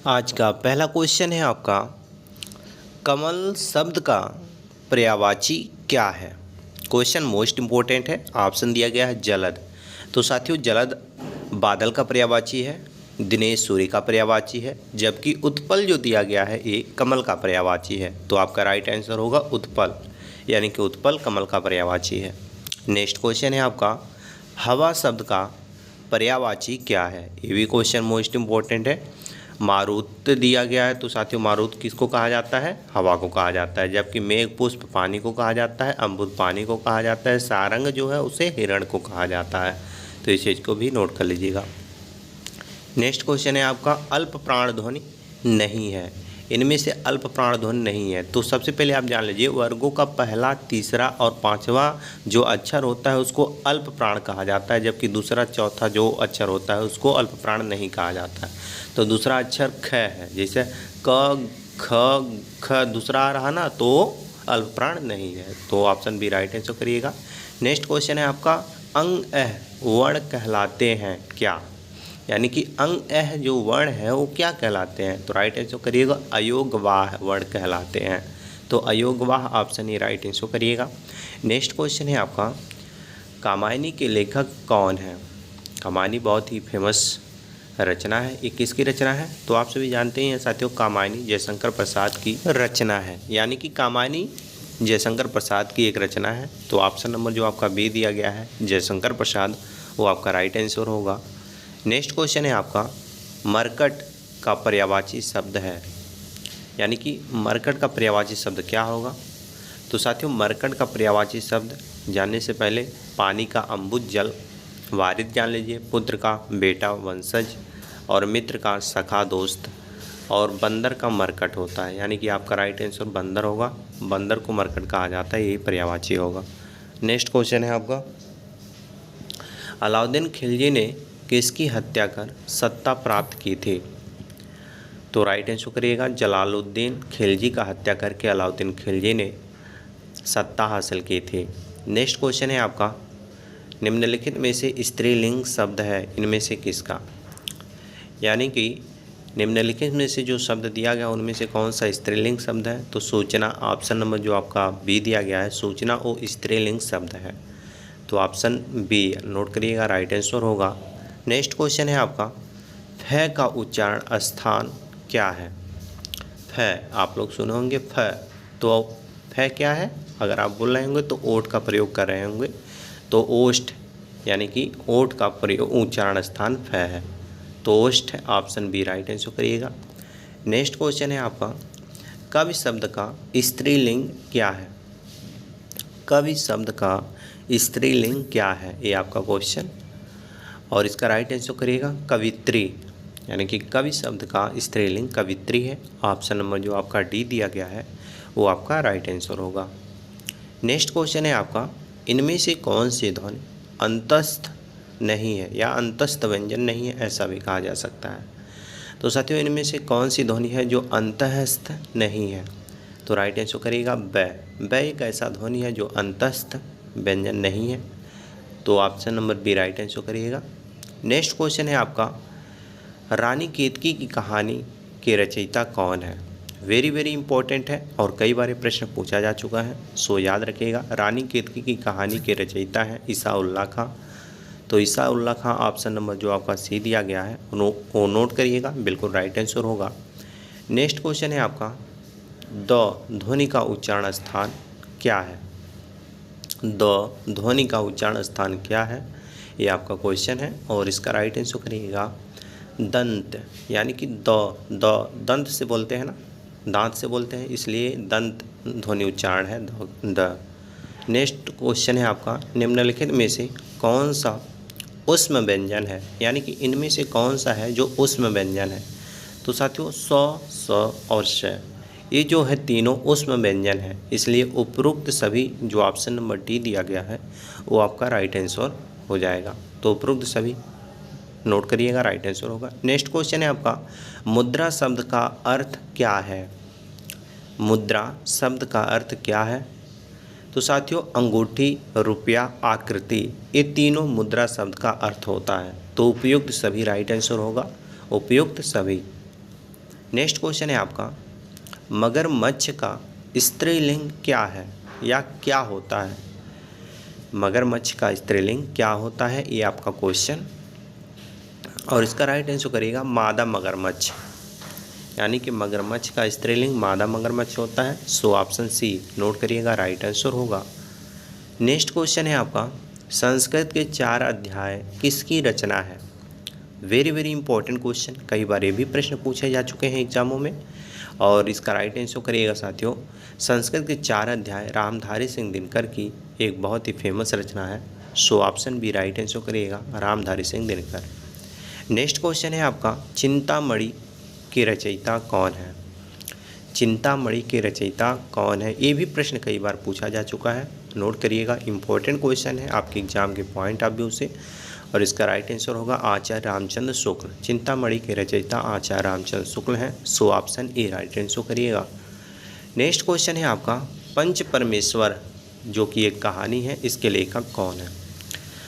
आज का पहला क्वेश्चन है आपका, कमल शब्द का पर्यायवाची क्या है। क्वेश्चन मोस्ट इम्पोर्टेंट है। ऑप्शन दिया गया है जलद। तो साथियों, जलद बादल का पर्यायवाची है, दिनेश सूर्य का पर्यायवाची है, जबकि उत्पल जो दिया गया है ये कमल का पर्यायवाची है। तो आपका राइट आंसर होगा उत्पल, यानी कि उत्पल कमल का पर्यायवाची है। नेक्स्ट क्वेश्चन है आपका, हवा शब्द का पर्यायवाची क्या है। ये भी क्वेश्चन मोस्ट इम्पोर्टेंट है। मारुत दिया गया है, तो साथियों मारुत किसको कहा जाता है, हवा को कहा जाता है, जबकि मेघ पुष्प पानी को कहा जाता है, अम्बुद पानी को कहा जाता है, सारंग जो है उसे हिरण को कहा जाता है। तो इस चीज़ को भी नोट कर लीजिएगा। नेक्स्ट क्वेश्चन है आपका, अल्प प्राण ध्वनि नहीं है। इनमें से अल्प प्राण ध्वनि नहीं है। तो सबसे पहले आप जान लीजिए, वर्गों का पहला, तीसरा और पांचवा जो अक्षर होता है उसको अल्प प्राण कहा जाता है, जबकि दूसरा, चौथा जो अक्षर होता है उसको अल्प प्राण नहीं कहा जाता है। तो दूसरा अक्षर ख है, जैसे क ख ख दूसरा आ रहा ना, तो अल्प प्राण नहीं है। तो ऑप्शन बी राइट आंसर करिएगा। नेक्स्ट क्वेश्चन है आपका, अंग अह वर्ण कहलाते हैं क्या। यानी कि अंग अह जो वर्ण है वो क्या कहलाते हैं। तो राइट आंसर करिएगा, अयोगवाह वर्ण कहलाते हैं। तो अयोगवाह ऑप्शन ही राइट आंसर करिएगा। नेक्स्ट क्वेश्चन है आपका, कामायनी के लेखक कौन है। कामायनी बहुत ही फेमस रचना है। ये किसकी रचना है, तो आप सभी जानते हैं साथियों, कामायनी जयशंकर प्रसाद की रचना है। यानी कि कामायनी जयशंकर प्रसाद की एक रचना है। तो ऑप्शन नंबर जो आपका बी दिया गया है जयशंकर प्रसाद, वो आपका राइट आंसर होगा। नेक्स्ट क्वेश्चन है आपका, मरकट का पर्यायवाची शब्द है। यानी कि मरकट का पर्यायवाची शब्द क्या होगा। तो साथियों, मरकट का पर्यायवाची शब्द जानने से पहले पानी का अम्बुज जल, वारिद जान लीजिए, पुत्र का बेटा वंशज, और मित्र का सखा दोस्त, और बंदर का मरकट होता है। यानी कि आपका राइट आंसर बंदर होगा। बंदर को मरकट कहा जाता है, यही पर्यायवाची होगा। नेक्स्ट क्वेश्चन है आपका, अलाउद्दीन खिलजी ने किसकी हत्या कर सत्ता प्राप्त की थी। तो राइट आंसर करिएगा, जलालुद्दीन खिलजी का हत्या करके अलाउद्दीन खिलजी ने सत्ता हासिल की थी। नेक्स्ट क्वेश्चन है आपका, निम्नलिखित में से स्त्रीलिंग शब्द है इनमें से किसका। यानी कि निम्नलिखित में से जो शब्द दिया गया उनमें से कौन सा स्त्रीलिंग शब्द है। तो सूचना, ऑप्शन नंबर जो आपका बी दिया गया है, सूचना वो स्त्रीलिंग शब्द है। तो ऑप्शन बी नोट करिएगा, राइट आंसर होगा। नेक्स्ट क्वेश्चन है आपका, फ का उच्चारण स्थान क्या है। फ आप लोग सुने होंगे फ, तो फ क्या है, अगर आप बोल रहे होंगे तो ओठ का प्रयोग कर रहे होंगे, तो ओष्ठ, यानी कि ओठ का प्रयोग उच्चारण स्थान फ है। तो ओष्ठ ऑप्शन बी राइट आंसर करिएगा। नेक्स्ट क्वेश्चन है आपका, कवि शब्द का स्त्रीलिंग क्या है। कवि शब्द का स्त्रीलिंग क्या है, ये आपका क्वेश्चन, और इसका राइट आंसर करिएगा कवित्री। यानी कि कवि शब्द का स्त्रीलिंग कवित्री है। ऑप्शन नंबर जो आपका डी दिया गया है वो आपका राइट आंसर होगा। नेक्स्ट क्वेश्चन है आपका, इनमें से कौन सी ध्वनि अंतस्थ नहीं है या अंतस्थ व्यंजन नहीं है, ऐसा भी कहा जा सकता है। तो साथियों, इनमें से कौन सी ध्वनि है जो अंतस्थ नहीं है। तो राइट आंसर करिएगा ब। ब एक ऐसा ध्वनि है जो अंतस्थ व्यंजन नहीं है। तो option number B right answer करिएगा। नेक्स्ट क्वेश्चन है आपका, रानी केतकी की कहानी के रचयिता कौन है। वेरी वेरी इंपॉर्टेंट है और कई बार प्रश्न पूछा जा चुका है, सो याद रखिएगा। रानी केतकी की कहानी के रचयिता है ईसा उल्लाह खां। तो ईसा उल्लाह खां ऑप्शन नंबर जो आपका सी दिया गया है वो नोट करिएगा, बिल्कुल राइट आंसर होगा। नेक्स्ट क्वेश्चन है आपका, द ध्वनि का उच्चारण स्थान क्या है। द ध्वनि का उच्चारण स्थान क्या है, ये आपका क्वेश्चन है, और इसका राइट आंसर करिएगा दंत। यानी कि द दंत से बोलते हैं ना, दांत से बोलते हैं, इसलिए दंत ध्वनि उच्चारण है द। नेक्स्ट क्वेश्चन है आपका, निम्नलिखित में से कौन सा ऊष्म व्यंजन है। यानी कि इनमें से कौन सा है जो ऊष्म व्यंजन है। तो साथियों, स और श, ये जो है तीनों ऊष्म व्यंजन है, इसलिए उपरोक्त सभी जो ऑप्शन नंबर डी दिया गया है वो आपका राइट आंसर हो जाएगा। तो उपरोक्त सभी नोट करिएगा, राइट आंसर होगा। नेक्स्ट क्वेश्चन है आपका, मुद्रा शब्द का अर्थ क्या है। मुद्रा शब्द का अर्थ क्या है। तो साथियों, अंगूठी, रुपया, आकृति, ये तीनों मुद्रा शब्द का अर्थ होता है। तो उपयुक्त सभी राइट आंसर होगा, उपयुक्त सभी। नेक्स्ट क्वेश्चन है आपका, मगरमच्छ का स्त्रीलिंग क्या है या क्या होता है? मगरमच्छ का स्त्रीलिंग क्या होता है, ये आपका क्वेश्चन। और इसका राइट आंसर करिएगा मादा मगरमच्छ, यानी कि मगरमच्छ का स्त्रीलिंग मादा मगरमच्छ होता है। सो ऑप्शन सी नोट करिएगा, राइट आंसर होगा। नेक्स्ट क्वेश्चन है आपका, संस्कृत के 4 अध्याय किसकी रचना है? वेरी वेरी इंपॉर्टेंट क्वेश्चन, कई बार ये भी प्रश्न पूछे जा चुके हैं एग्जामों में। और इसका राइट आंसर करिएगा साथियों, संस्कृत के 4 अध्याय रामधारी सिंह दिनकर की एक बहुत ही फेमस रचना है। So option B right answer करिएगा, रामधारी सिंह दिनकर। नेक्स्ट क्वेश्चन है आपका, चिंतामणि की रचयिता कौन है? चिंतामणि के रचयिता कौन है, ये भी प्रश्न कई बार पूछा जा चुका है, नोट करिएगा, इंपॉर्टेंट क्वेश्चन है, आपके एग्जाम के पॉइंट ऑफ व्यू से। और इसका राइट आंसर होगा आचार्य रामचंद्र शुक्ल। चिंतामणि के रचयिता आचार्य रामचंद्र शुक्ल हैं। So option A right answer करिएगा। नेक्स्ट क्वेश्चन है आपका, पंच परमेश्वर जो कि एक कहानी है, इसके लेखक कौन है?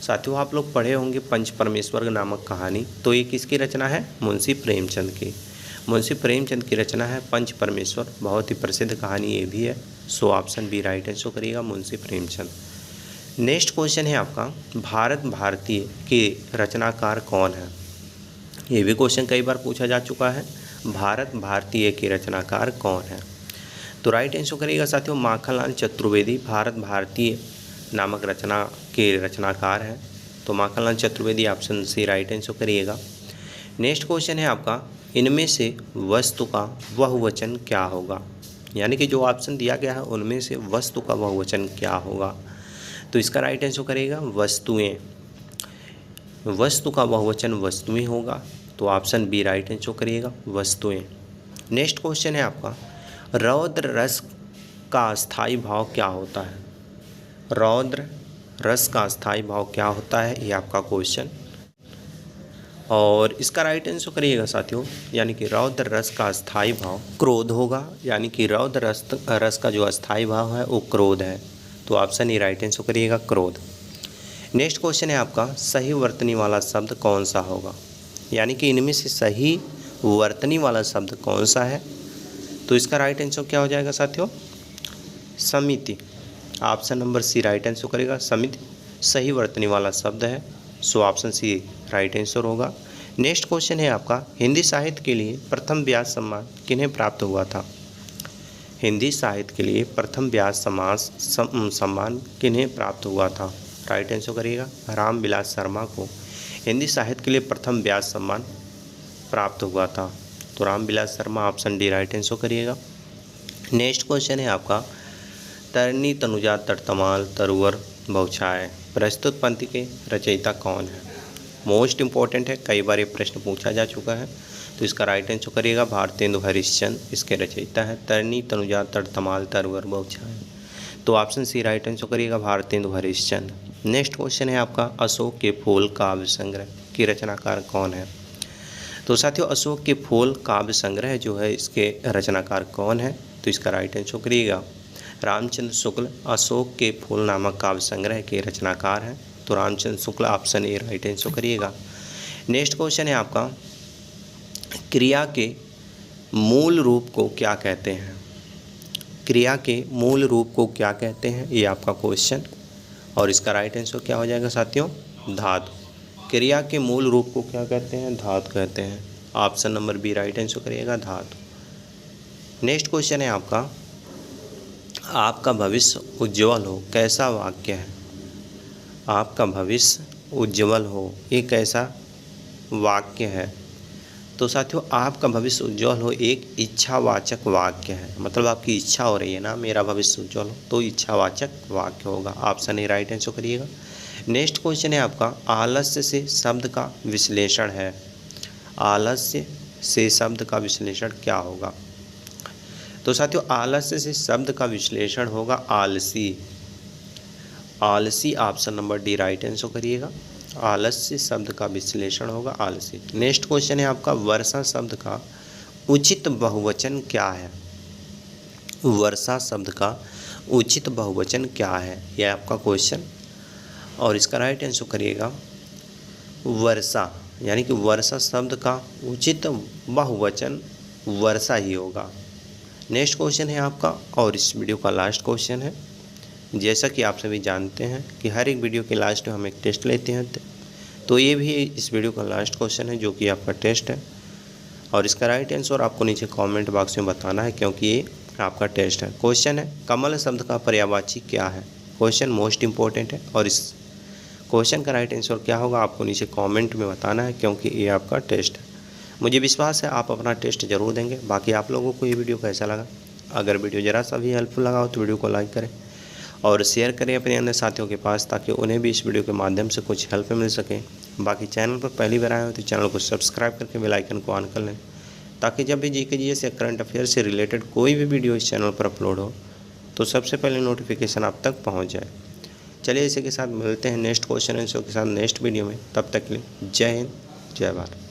साथियों आप लोग पढ़े होंगे पंच परमेश्वर नामक कहानी, तो ये किसकी रचना है? मुंशी प्रेमचंद की। मुंशी प्रेमचंद की रचना है पंच परमेश्वर, बहुत ही प्रसिद्ध कहानी ये भी है। So option B right answer करिएगा, मुंशी प्रेमचंद। नेक्स्ट क्वेश्चन है आपका, भारत भारतीय के रचनाकार कौन है? ये भी क्वेश्चन कई बार पूछा जा चुका है, भारत भारतीय के रचनाकार कौन है? तो राइट आंसर करिएगा साथियों, माखनलाल चतुर्वेदी भारत भारतीय नामक रचना के रचनाकार हैं। तो Makhanlal Chaturvedi option C right answer करिएगा। नेक्स्ट क्वेश्चन है आपका, इनमें से वस्तु का बहुवचन क्या होगा? यानी कि जो ऑप्शन दिया गया है उनमें से वस्तु का बहुवचन क्या होगा? तो इसका राइट आंसर करेगा वस्तुएं। वस्तु का बहुवचन वस्तुएं होगा, तो ऑप्शन बी राइट आंसर करिएगा, वस्तुएं। नेक्स्ट क्वेश्चन है आपका, रौद्र रस का स्थायी भाव क्या होता है? रौद्र रस का स्थायी भाव क्या होता है, ये आपका क्वेश्चन। और इसका राइट आंसर करिएगा साथियों, यानी कि रौद्र रस का स्थायी भाव क्रोध होगा, यानी कि रौद्र रस का जो स्थायी भाव है वो क्रोध है। तो ऑप्शन ई राइट आंसर करिएगा, क्रोध। नेक्स्ट क्वेश्चन है आपका, सही वर्तनी वाला शब्द कौन सा होगा? यानी कि इनमें से सही वर्तनी वाला शब्द कौन सा है? तो इसका राइट आंसर क्या हो जाएगा साथियों? समिति। Option number C right answer करेगा, समिति सही वर्तनी वाला शब्द है। So option C right answer होगा। नेक्स्ट क्वेश्चन है आपका, हिंदी साहित्य के लिए प्रथम व्यास सम्मान किन्हें प्राप्त हुआ था? हिंदी साहित्य के लिए प्रथम व्यास सम्मान किन्हें प्राप्त हुआ था? राइट आंसर करिएगा, रामविलास शर्मा को हिंदी साहित्य के लिए प्रथम व्यास सम्मान प्राप्त हुआ था। तो Ramvilas Sharma option D right answer करिएगा। नेक्स्ट क्वेश्चन है आपका, तरनी तनुजा तटतमाल तरुवर बौछाए प्रस्तुत पंक्ति के रचयिता कौन है? मोस्ट इंपॉर्टेंट है, कई बार ये प्रश्न पूछा जा चुका है। तो इसका राइट आंसर करिएगा, भारतेंदु हरिश्चंद्र इसके रचयिता है। तरनी तनुजा तटतमाल तरुवर बौछाए, तो ऑप्शन सी राइट आंसर करिएगा, भारतेंदु हरिश्चंद्र। नेक्स्ट क्वेश्चन है आपका, अशोक के फूल काव्य संग्रह की रचनाकार कौन है? तो साथियों अशोक के फूल काव्य संग्रह जो है इसके रचनाकार कौन है? तो इसका राइट आंसर करिएगा, रामचंद्र शुक्ल अशोक के फूल नामक काव्य संग्रह के रचनाकार हैं। तो Ramchandra Shukla option A right answer करिएगा। नेक्स्ट क्वेश्चन है आपका, क्रिया के मूल रूप को क्या कहते हैं? क्रिया के मूल रूप को क्या कहते हैं, ये आपका क्वेश्चन। और इसका राइट आंसर क्या हो जाएगा साथियों? धातु। क्रिया के मूल रूप को क्या कहते हैं? धातु कहते हैं। Option number B right answer करिएगा, धातु। नेक्स्ट क्वेश्चन है आपका, आपका भविष्य उज्ज्वल हो कैसा वाक्य है? आपका भविष्य उज्ज्वल हो ये कैसा वाक्य है? तो साथियों आपका भविष्य उज्ज्वल हो एक इच्छावाचक वाक्य है, मतलब आपकी इच्छा हो रही है ना मेरा भविष्य उज्ज्वल हो, तो इच्छावाचक वाक्य होगा। ऑप्शन ए राइट आंसर करिएगा। नेक्स्ट क्वेश्चन है आपका, आलस्य से शब्द का विश्लेषण है। आलस्य से शब्द का विश्लेषण क्या होगा? तो साथियों आलस्य से शब्द का विश्लेषण होगा आलसी। आलसी option number D right answer करिएगा। आलस्य शब्द का विश्लेषण होगा आलसी। नेक्स्ट क्वेश्चन है आपका, वर्षा शब्द का उचित बहुवचन क्या है? वर्षा शब्द का उचित बहुवचन क्या है, यह आपका क्वेश्चन। और इसका राइट आंसर करिएगा वर्षा, यानी कि वर्षा शब्द का उचित बहुवचन वर्षा ही होगा। नेक्स्ट क्वेश्चन है आपका, और इस वीडियो का लास्ट क्वेश्चन है। जैसा कि आप सभी जानते हैं कि हर एक वीडियो के लास्ट में हम एक टेस्ट लेते हैं, तो ये भी इस वीडियो का लास्ट क्वेश्चन है जो कि आपका टेस्ट है। और इसका राइट आंसर आपको नीचे कमेंट बॉक्स में बताना है, क्योंकि ये आपका टेस्ट है। क्वेश्चन है, कमल शब्द का पर्यायवाची क्या है। क्वेश्चन मोस्ट इंपॉर्टेंट है, और इस क्वेश्चन का राइट आंसर क्या होगा आपको नीचे कमेंट में बताना है, क्योंकि ये आपका टेस्ट है। मुझे विश्वास है आप अपना टेस्ट जरूर देंगे। बाकी आप लोगों को ये वीडियो कैसा लगा? अगर वीडियो ज़रा सा भी हेल्पफुल लगा हो तो वीडियो को लाइक करें और शेयर करें अपने अन्य साथियों के पास, ताकि उन्हें भी इस वीडियो के माध्यम से कुछ हेल्प मिल सके। बाकी चैनल पर पहली बार आए हो तो चैनल को सब्सक्राइब करके बेल आइकन को ऑन कर लें, ताकि जब भी जीके जीएस या करंट अफेयर से रिलेटेड कोई भी वीडियो इस चैनल पर अपलोड हो तो सबसे पहले नोटिफिकेशन आप तक पहुंच जाए। चलिए इसी के साथ मिलते हैं नेक्स्ट क्वेश्चन आंसर के साथ नेक्स्ट वीडियो में। तब तक के लिए जय हिंद, जय भारत।